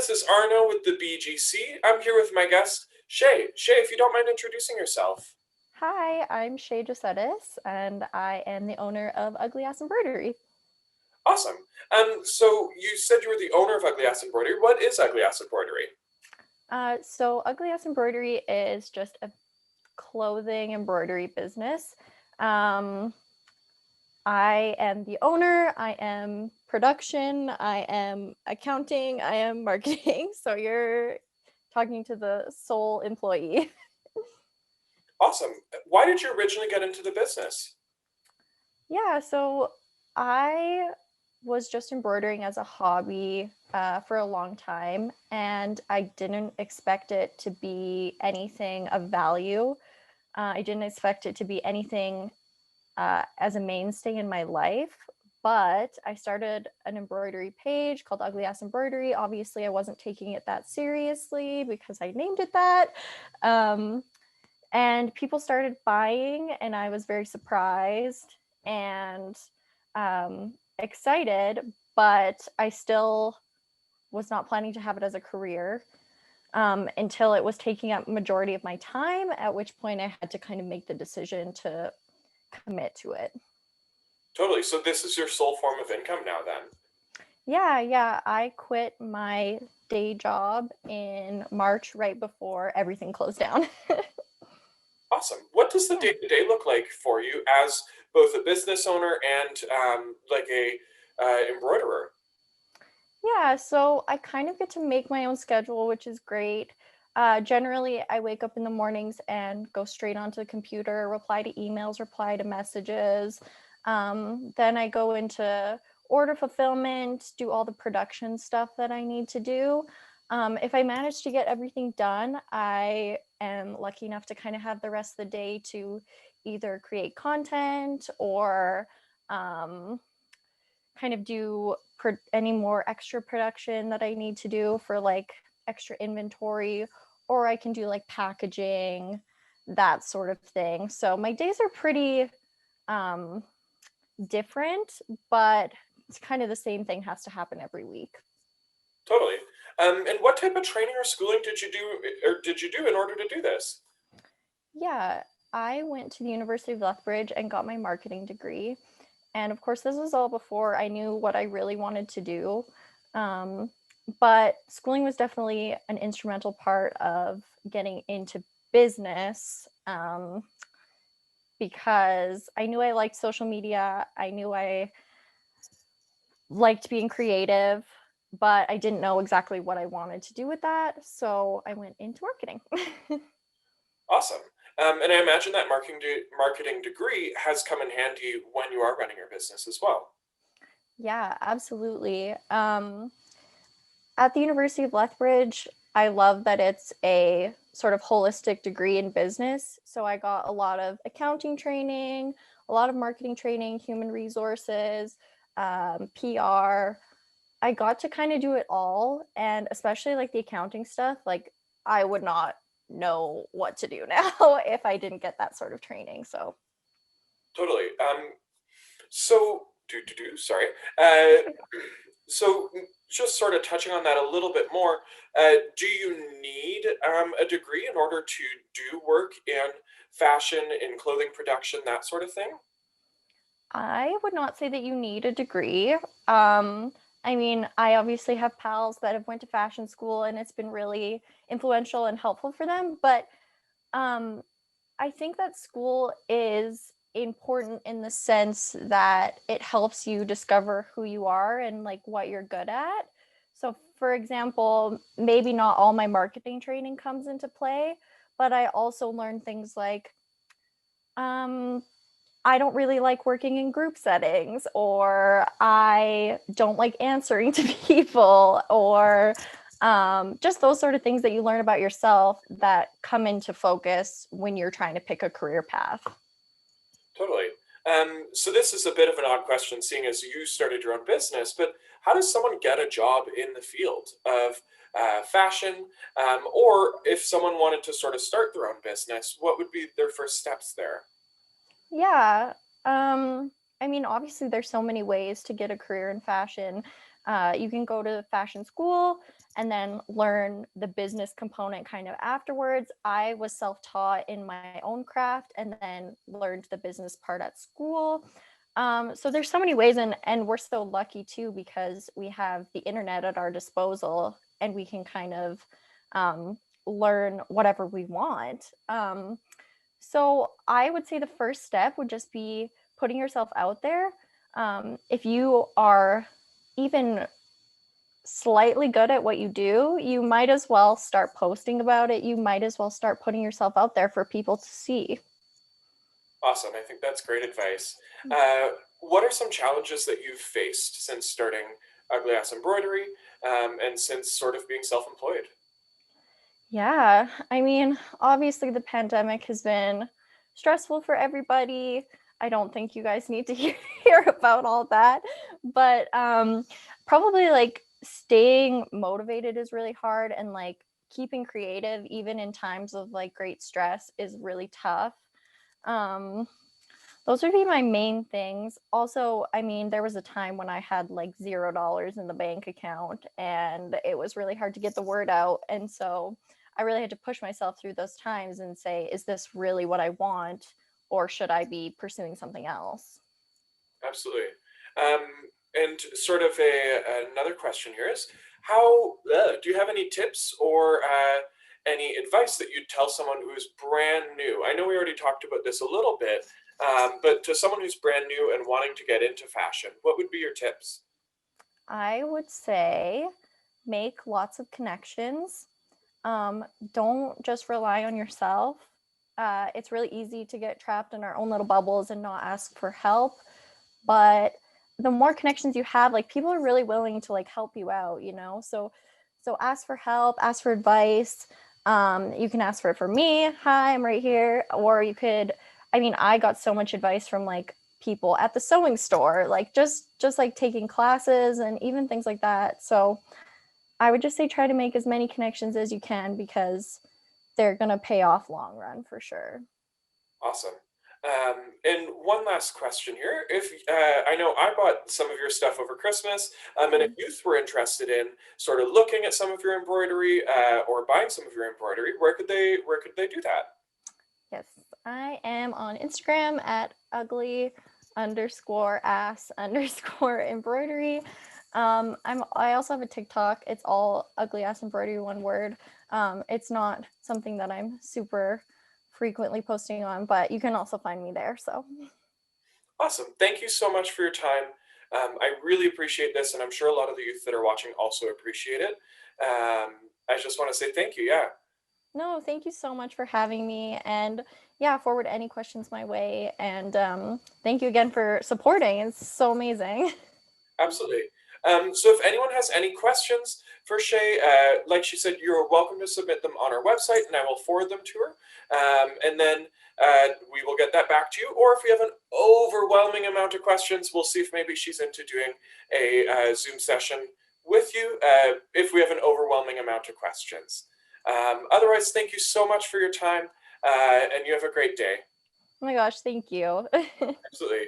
This is Arno with the BGC. I'm here with my guest, Shae. Shae, if you don't mind introducing yourself. Hi, I'm Shae and I am the owner of Ugly Ass Embroidery. Awesome. So you said you were the owner of Ugly Ass Embroidery. What is Ugly Ass Embroidery? So Ugly Ass Embroidery is just a clothing embroidery business. Um, I am the owner, I am production, I am accounting, I am marketing. So you're talking to the sole employee. Awesome. Why did you originally get into the business? Yeah, so I was just embroidering as a hobby for a long time, and I didn't expect it to be anything of value. I didn't expect it to be anything as a mainstay in my life. But I started an embroidery page called Ugly Ass Embroidery. Obviously, I wasn't taking it that seriously because I named it that. Um, and people started buying, and I was very surprised and excited, but I still was not planning to have it as a career until it was taking up majority of my time, at which point I had to kind of make the decision to commit to it. Totally. So this is your sole form of income now, then? Yeah, I quit my day job in March right before everything closed down. Awesome. What does the Yeah. day-to-day look like for you as both a business owner and like a embroiderer? Yeah, so I kind of get to make my own schedule, which is great. Generally, I wake up in the mornings and go straight onto the computer, reply to emails, reply to messages. Then I go into order fulfillment, do all the production stuff that I need to do. If I manage to get everything done, I am lucky enough to kind of have the rest of the day to either create content or um, kind of do any more extra production that I need to do for like extra inventory, or I can do like packaging, that sort of thing. So my days are pretty um, different, but it's kind of the same thing has to happen every week. Totally. And what type of training or schooling did you do in order to do this? Yeah, I went to the University of Lethbridge and got my marketing degree. And of course, this was all before I knew what I really wanted to do. Um, but schooling was definitely an instrumental part of getting into business because I knew I liked social media. I knew I liked being creative, but I didn't know exactly what I wanted to do with that. So I went into marketing. Awesome. And I imagine that marketing degree has come in handy when you are running your business as well. Yeah, absolutely. At the University of Lethbridge, I love that it's a sort of holistic degree in business. So I got a lot of accounting training, a lot of marketing training, human resources, PR. I got to kind of do it all. And especially like the accounting stuff, like I would not know what to do now if I didn't get that sort of training. So Totally. Sorry. Uh, so just sort of touching on that a little bit more, do you need a degree in order to do work in fashion, in clothing production, that sort of thing? I would not say that you need a degree. I mean, I obviously have pals that have went to fashion school and it's been really influential and helpful for them, but um, I think that school is important in the sense that it helps you discover who you are and like what you're good at. So, for example, maybe not all my marketing training comes into play, but I also learned things like um, I don't really like working in group settings, or I don't like answering to people, or just those sort of things that you learn about yourself that come into focus when you're trying to pick a career path. Totally. So this is a bit of an odd question, seeing as you started your own business, but how does someone get a job in the field of fashion? Or if someone wanted to sort of start their own business, what would be their first steps there? Yeah. I mean, obviously, there's so many ways to get a career in fashion. You can go to fashion school and then learn the business component kind of afterwards. I was self-taught in my own craft and then learned the business part at school. So there's so many ways, and we're so lucky too because we have the internet at our disposal and we can kind of um, learn whatever we want. So I would say the first step would just be putting yourself out there. If you are even slightly good at what you do, you might as well start posting about it. You might as well start putting yourself out there for people to see. Awesome. I think that's great advice. Uh, what are some challenges that you've faced since starting Ugly Ass Embroidery, and since sort of being self-employed? Yeah, I mean, obviously the pandemic has been stressful for everybody. I don't think you guys need to hear about all that, but probably like staying motivated is really hard, and like keeping creative even in times of like great stress is really tough. Um, those would be my main things. Also, I mean, there was a time when I had like $0 in the bank account and it was really hard to get the word out. And so I really had to push myself through those times and say, is this really what I want? Or should I be pursuing something else? Absolutely. Um, and sort of another question here is, how do you have any tips or any advice that you'd tell someone who's brand new? I know we already talked about this a little bit, but to someone who's brand new and wanting to get into fashion, what would be your tips? I would say make lots of connections. Um, don't just rely on yourself. It's really easy to get trapped in our own little bubbles and not ask for help. But the more connections you have, like people are really willing to like help you out, you know? So ask for help, ask for advice. You can ask for it from me. Hi, I'm right here. Or you could, I mean, I got so much advice from like people at the sewing store, like just like taking classes and even things like that. So I would just say try to make as many connections as you can because they're gonna pay off long run for sure. Awesome. And one last question here. If I know I bought some of your stuff over Christmas, and if Mm. youth were interested in sort of looking at some of your embroidery or buying some of your embroidery, where could they do that? Yes, I am on Instagram at ugly underscore ass underscore embroidery. I also have a TikTok. It's all ugly ass embroidery, one word. It's not something that I'm super frequently posting on, but you can also find me there. So Awesome. Thank you so much for your time. I really appreciate this, and I'm sure a lot of the youth that are watching also appreciate it. I just want to say thank you. Yeah, no, thank you so much for having me, and yeah, forward any questions my way. And thank you again for supporting. It's so amazing. absolutely. So if anyone has any questions for Shae, like she said, you're welcome to submit them on our website, and I will forward them to her. And then we will get that back to you. Or if we have an overwhelming amount of questions, we'll see if maybe she's into doing a Zoom session with you if we have an overwhelming amount of questions. Otherwise, thank you so much for your time, and you have a great day. Oh my gosh, thank you. Absolutely.